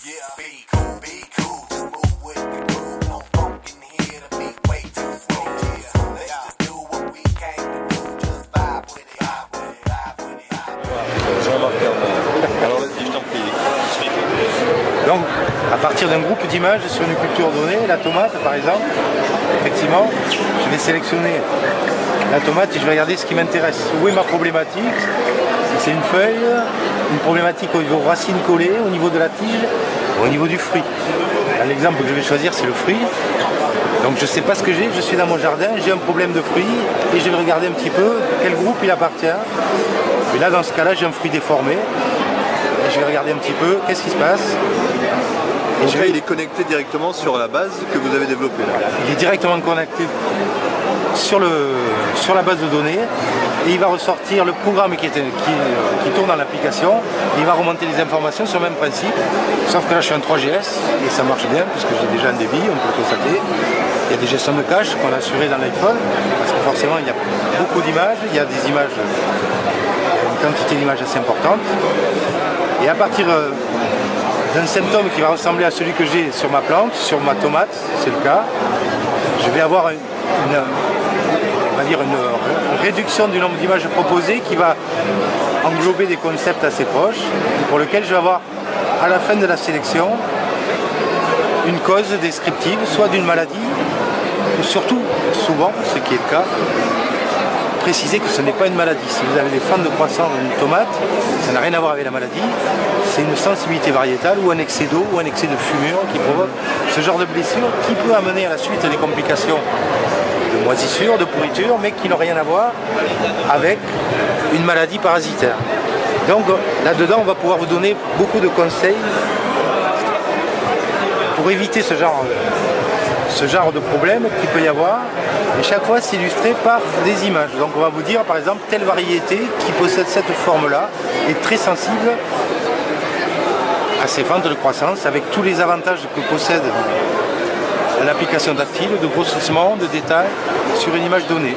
Donc, à partir d'un groupe d'images sur une culture donnée, la tomate par exemple, effectivement, je vais sélectionner la tomate et je vais regarder ce qui m'intéresse. Où est ma problématique? Si c'est une feuille, une problématique au niveau racine collée, au niveau de la tige, au niveau du fruit. L'exemple que je vais choisir, c'est le fruit. Donc je ne sais pas ce que j'ai, je suis dans mon jardin, j'ai un problème de fruit et je vais regarder un petit peu quel groupe il appartient. Et là, dans ce cas-là, j'ai un fruit déformé. Et je vais regarder un petit peu qu'est-ce qui se passe. Et donc là, il est connecté directement sur la base que vous avez développée. Là. Il est directement connecté sur la base de données et il va ressortir le programme qui tourne dans l'application. Il va remonter les informations sur le même principe, sauf que là je suis en 3GS et ça marche bien puisque j'ai déjà un débit, on peut le constater. Il y a des gestions de cache qu'on a assurées dans l'iPhone parce que forcément il y a beaucoup d'images, il y a des images, une quantité d'images assez importante. Et à partir d'un symptôme qui va ressembler à celui que j'ai sur ma plante, sur ma tomate, c'est le cas, je vais avoir une réduction du nombre d'images proposées qui va englober des concepts assez proches, pour lesquels je vais avoir à la fin de la sélection une cause descriptive, soit d'une maladie, ou surtout, souvent, ce qui est le cas, préciser que ce n'est pas une maladie. Si vous avez des fentes de croissance d'une tomate, ça n'a rien à voir avec la maladie, c'est une sensibilité variétale ou un excès d'eau ou un excès de fumure qui provoque ce genre de blessure qui peut amener à la suite des complications de moisissure, de pourriture, mais qui n'ont rien à voir avec une maladie parasitaire. Donc là-dedans, on va pouvoir vous donner beaucoup de conseils pour éviter ce genre de problème qu'il peut y avoir. Et chaque fois, c'est illustré par des images. Donc on va vous dire, par exemple, telle variété qui possède cette forme-là est très sensible à ces fentes de croissance, avec tous les avantages que possède l'application tactile, de grossissement, de détail sur une image donnée.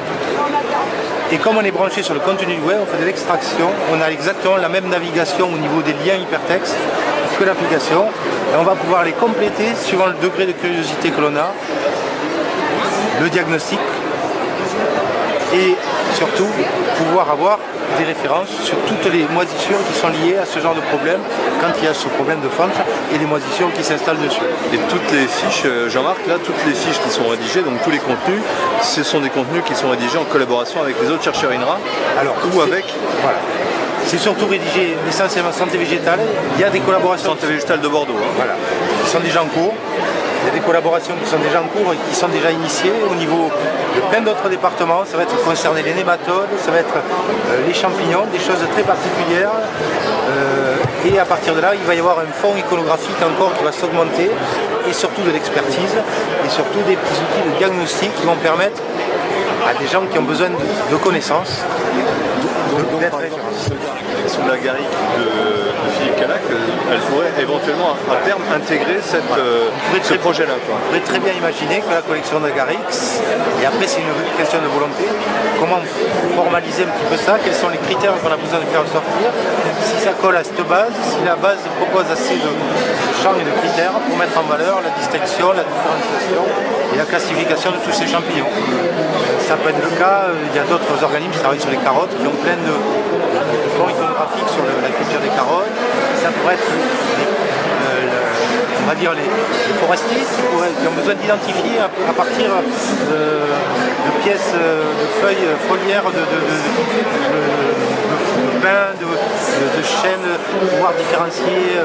Et comme on est branché sur le contenu du web, on fait de l'extraction, on a exactement la même navigation au niveau des liens hypertextes que l'application, et on va pouvoir les compléter suivant le degré de curiosité que l'on a, le diagnostic, et surtout pouvoir avoir des références sur toutes les moisissures qui sont liées à ce genre de problème quand il y a ce problème de fente et les moisissures qui s'installent dessus. Et toutes les fiches, Jean-Marc, là, toutes les fiches qui sont rédigées, donc tous les contenus, ce sont des contenus qui sont rédigés en collaboration avec les autres chercheurs INRA ou avec... Voilà. C'est surtout rédigé essentiellement santé végétale. Il y a des collaborations... Santé végétale de Bordeaux. Hein. Voilà. Qui sont déjà en cours. Il y a des collaborations qui sont déjà en cours et qui sont déjà initiées au niveau de plein d'autres départements. Ça va être concerner les nématodes, ça va être les champignons, des choses très particulières. Et à partir de là, il va y avoir un fond iconographique encore qui va s'augmenter et surtout de l'expertise et surtout des petits outils de diagnostic qui vont permettre à des gens qui ont besoin de connaissances d'être référencés. Sous la garrigue de Philippe Canac, elle pourrait éventuellement à terme intégrer ce projet-là. On pourrait très bien imaginer que la collection de Garrix, et après c'est une question de volonté, comment formaliser un petit peu ça, quels sont les critères qu'on a besoin de faire sortir, si ça colle à cette base, si la base propose assez de champs et de critères pour mettre en valeur la distinction, la différenciation et la classification de tous ces champignons. Ça peut être le cas, il y a d'autres organismes qui travaillent sur les carottes qui ont plein de fonds iconographiques sur la culture des carottes. Ça pourrait être on va dire les forestiers qui ont besoin d'identifier à partir de pièces de feuilles foliaires, de pins, de chênes, pouvoir différencier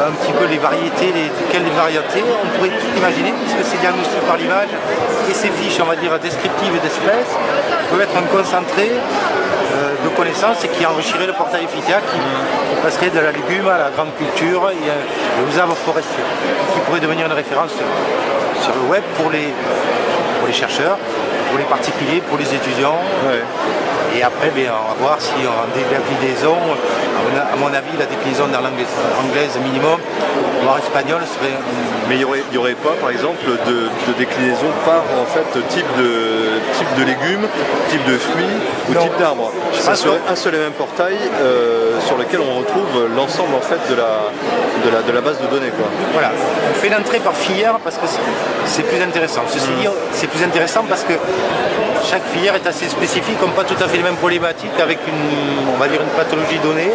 un petit peu les variétés, quelles variétés. On pourrait tout imaginer puisque c'est diagnostiqué par l'image et ces fiches, on va dire, descriptives d'espèces peuvent être un concentré de connaissances et qui enrichirait le portail Ephitia qui passerait de la légume à la grande culture et aux arbres forestiers, qui pourrait devenir une référence sur le web pour les chercheurs, pour les particuliers, pour les étudiants. Ouais. Et après, on va voir si on a des déclinaisons. À mon avis, la déclinaison dans l'anglaise minimum Noir espagnol serait... Mais il y aurait pas, par exemple, de déclinaison par en fait type de légumes, type de fruits ou type d'arbres. Ça serait un seul et même portail sur lequel on retrouve l'ensemble en fait de la base de données, quoi. Voilà, on fait l'entrée par filière parce que c'est plus intéressant. Ceci dit, c'est plus intéressant parce que chaque filière est assez spécifique, n'a pas tout à fait les mêmes problématiques avec on va dire une pathologie donnée.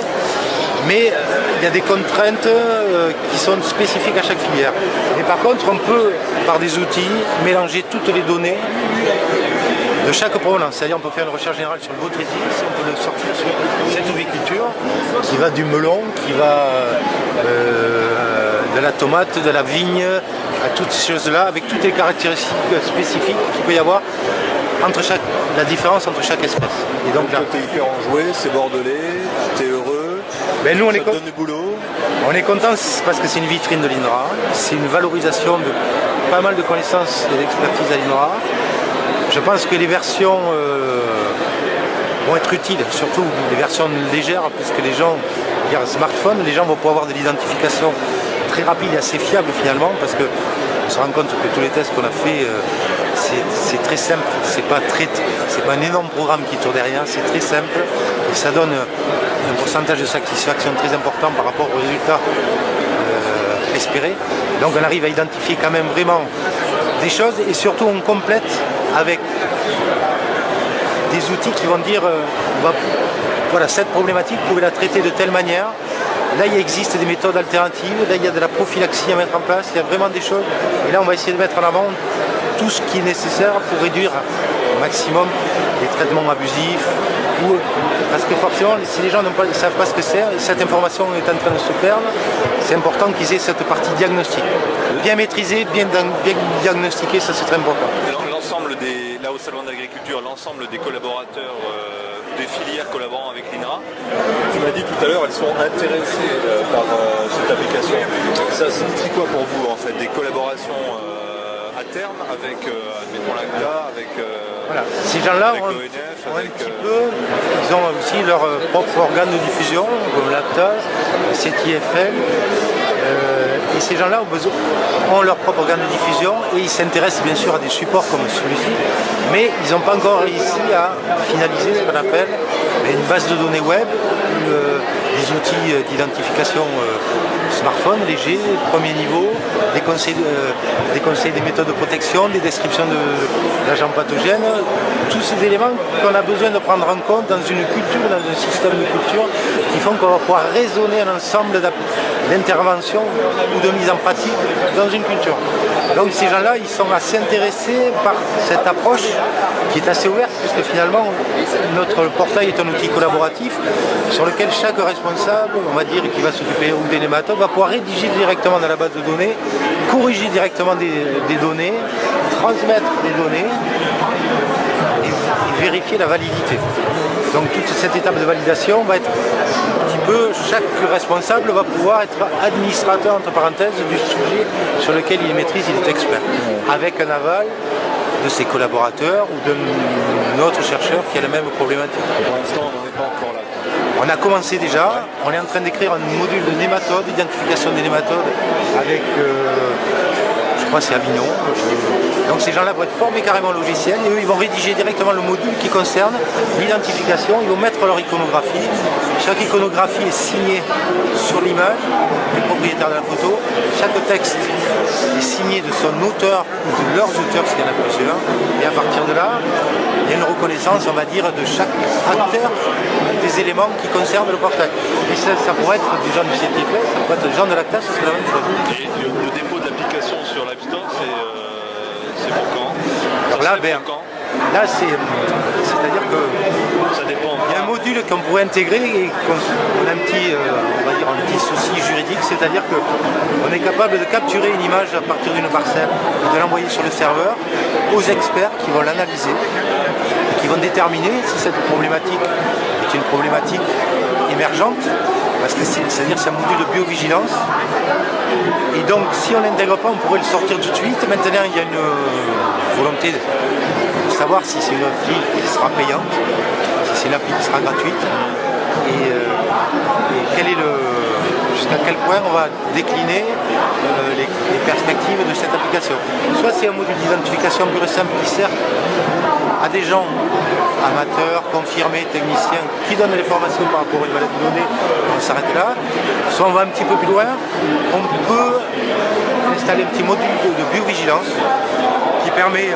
Mais il y a des contraintes qui sont spécifiques à chaque filière. Et par contre, on peut, par des outils, mélanger toutes les données de chaque provenance. C'est-à-dire on peut faire une recherche générale sur le botrytis, on peut le sortir sur cette oviculture, qui va du melon, qui va de la tomate, de la vigne, à toutes ces choses-là, avec toutes les caractéristiques spécifiques qu'il peut y avoir entre la différence entre chaque espèce. Et donc là, t'es hyper enjoué, c'est bordelais, t'es heureux, ben nous, ça te donne du boulot. On est content parce que c'est une vitrine de l'INRA, c'est une valorisation de pas mal de connaissances et d'expertise à l'INRA. Je pense que les versions vont être utiles, surtout les versions légères, puisque les gens, via un smartphone, les gens vont pouvoir avoir de l'identification très rapide et assez fiable finalement, parce qu'on se rend compte que tous les tests qu'on a fait, c'est très simple, c'est pas un énorme programme qui tourne derrière, c'est très simple et ça donne un pourcentage de satisfaction très important par rapport aux résultats espérés. Donc on arrive à identifier quand même vraiment des choses et surtout on complète avec des outils qui vont dire voilà, cette problématique, vous pouvez la traiter de telle manière. Là, il existe des méthodes alternatives, là, il y a de la prophylaxie à mettre en place, il y a vraiment des choses. Et là, on va essayer de mettre en avant tout ce qui est nécessaire pour réduire au maximum les traitements abusifs. Parce que forcément, si les gens ne savent pas ce que c'est, cette information est en train de se perdre, c'est important qu'ils aient cette partie diagnostique. Bien maîtrisée, bien diagnostiquée, ça c'est très important. Là au Salon d'Agriculture, l'ensemble des collaborateurs des filières collaborant avec l'INRA, tu m'as dit tout à l'heure, elles sont intéressées par cette application. Ça signifie quoi pour vous en fait? Des collaborations à terme avec, admettons l'ACTA, avec voilà. Ces gens-là ont ils ont aussi leur propre organe de diffusion, comme l'ACTA, CTFL. Et ces gens-là ont leur propre organe de diffusion et ils s'intéressent bien sûr à des supports comme celui-ci, mais ils n'ont pas encore réussi à finaliser ce qu'on appelle une base de données web, des outils d'identification smartphone légers, premier niveau, des conseils, des méthodes de protection, des descriptions d'agents pathogènes, tous ces éléments qu'on a besoin de prendre en compte dans une culture, dans un système de culture, qui font qu'on va pouvoir raisonner un ensemble d'interventions ou de mise en pratique dans une culture. Donc ces gens-là, ils sont assez intéressés par cette approche qui est assez ouverte, puisque finalement, notre portail est un outil collaboratif sur lequel chaque responsable, on va dire, qui va s'occuper ou des nématodes, va pouvoir rédiger directement dans la base de données, corriger directement des données, transmettre des données et vérifier la validité. Donc toute cette étape de validation va être un petit peu, chaque responsable va pouvoir être administrateur entre parenthèses du sujet sur lequel il maîtrise, il est expert, avec un aval de ses collaborateurs ou d'un autre chercheur qui a la même problématique. Pour l'instant, on n'en est pas encore là. On a commencé déjà, on est en train d'écrire un module de nématodes, d'identification des nématodes avec, je crois c'est Avignon. Donc ces gens-là vont être formés carrément au logiciel et eux ils vont rédiger directement le module qui concerne l'identification, ils vont mettre leur iconographie. Chaque iconographie est signée sur l'image du propriétaire de la photo. Chaque texte est signé de son auteur ou de leurs auteurs s'il y en a plusieurs. Et à partir de là, il y a une reconnaissance, on va dire, de chaque acteur des éléments qui concernent le portail. Et ça pourrait être des gens du CTF, ça pourrait être des gens de l'ACTA, ça serait la même chose. Et le dépôt de l'application sur l'App Store, c'est pour quand? Alors là, c'est-à-dire que ça dépend. Il y a un module qu'on pourrait intégrer et on a un petit, on va dire un petit souci juridique, c'est-à-dire qu'on est capable de capturer une image à partir d'une parcelle et de l'envoyer sur le serveur aux experts qui vont l'analyser et qui vont déterminer si cette problématique est une problématique émergente, parce que c'est-à-dire c'est un module de biovigilance. Et donc si on l'intègre pas, on pourrait le sortir tout de suite. Maintenant il y a une volonté de savoir si c'est une appli qui sera payante, si c'est une appli qui sera gratuite, et quel est jusqu'à quel point on va décliner les perspectives de cette application. Soit c'est un module d'identification pur et simple qui sert à des gens amateurs, confirmés, techniciens, qui donnent les formations par rapport à une base de données, on s'arrête là. Soit on va un petit peu plus loin, on peut installer un petit module de biovigilance qui permet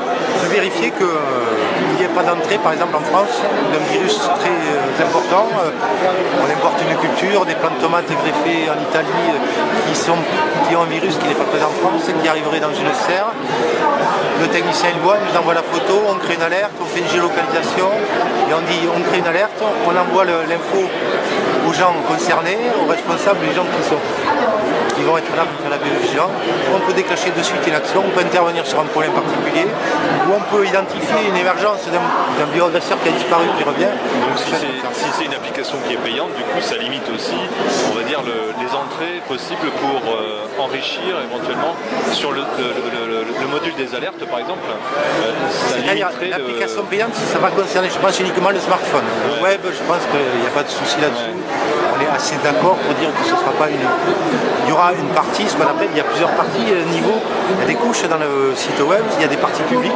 de vérifier qu'il n'y ait pas d'entrée, par exemple en France, d'un virus très important. On importe une culture, des plants de tomates greffées en Italie qui ont un virus qui n'est pas présent en France et qui arriverait dans une serre. Le technicien il voit, il nous envoie la photo, on crée une alerte, on fait une géolocalisation et on dit on crée une alerte, on envoie l'info aux gens concernés, aux responsables, les gens qui vont être là pour faire la biovigilance. On peut déclencher de suite une action, on peut intervenir sur un problème particulier, ou on peut identifier une émergence d'un bioagresseur qui a disparu, qui revient. Donc si c'est une application qui est payante, du coup ça limite aussi, on va dire, les entrées possibles pour enrichir éventuellement sur le module des alertes par exemple. L'application payante, ça va concerner, je pense, uniquement le smartphone. Le web, je pense qu'il n'y a pas de souci là-dessus. On est assez d'accord pour dire que ce ne sera pas une... Il y aura une partie, ce qu'on appelle, il y a plusieurs parties, niveau, il y a des couches dans le site web, il y a des parties publiques,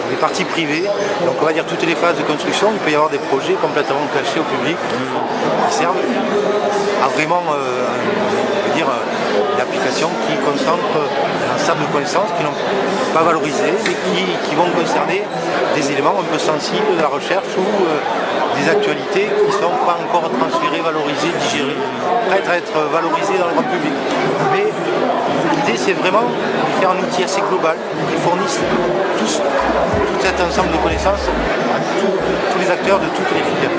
des parties privées. Donc on va dire toutes les phases de construction, il peut y avoir des projets complètement cachés au public qui servent à vraiment une application qui concentre un ensemble de connaissances qui n'ont pas valorisées mais qui vont concerner des éléments un peu sensibles de la recherche ou des actualités qui ne sont pas encore transférées, valorisées, digérées, prêtes à être valorisées dans le grand public. Mais l'idée c'est vraiment de faire un outil assez global qui fournisse tout cet ensemble de connaissances à tous les acteurs de toutes les filières.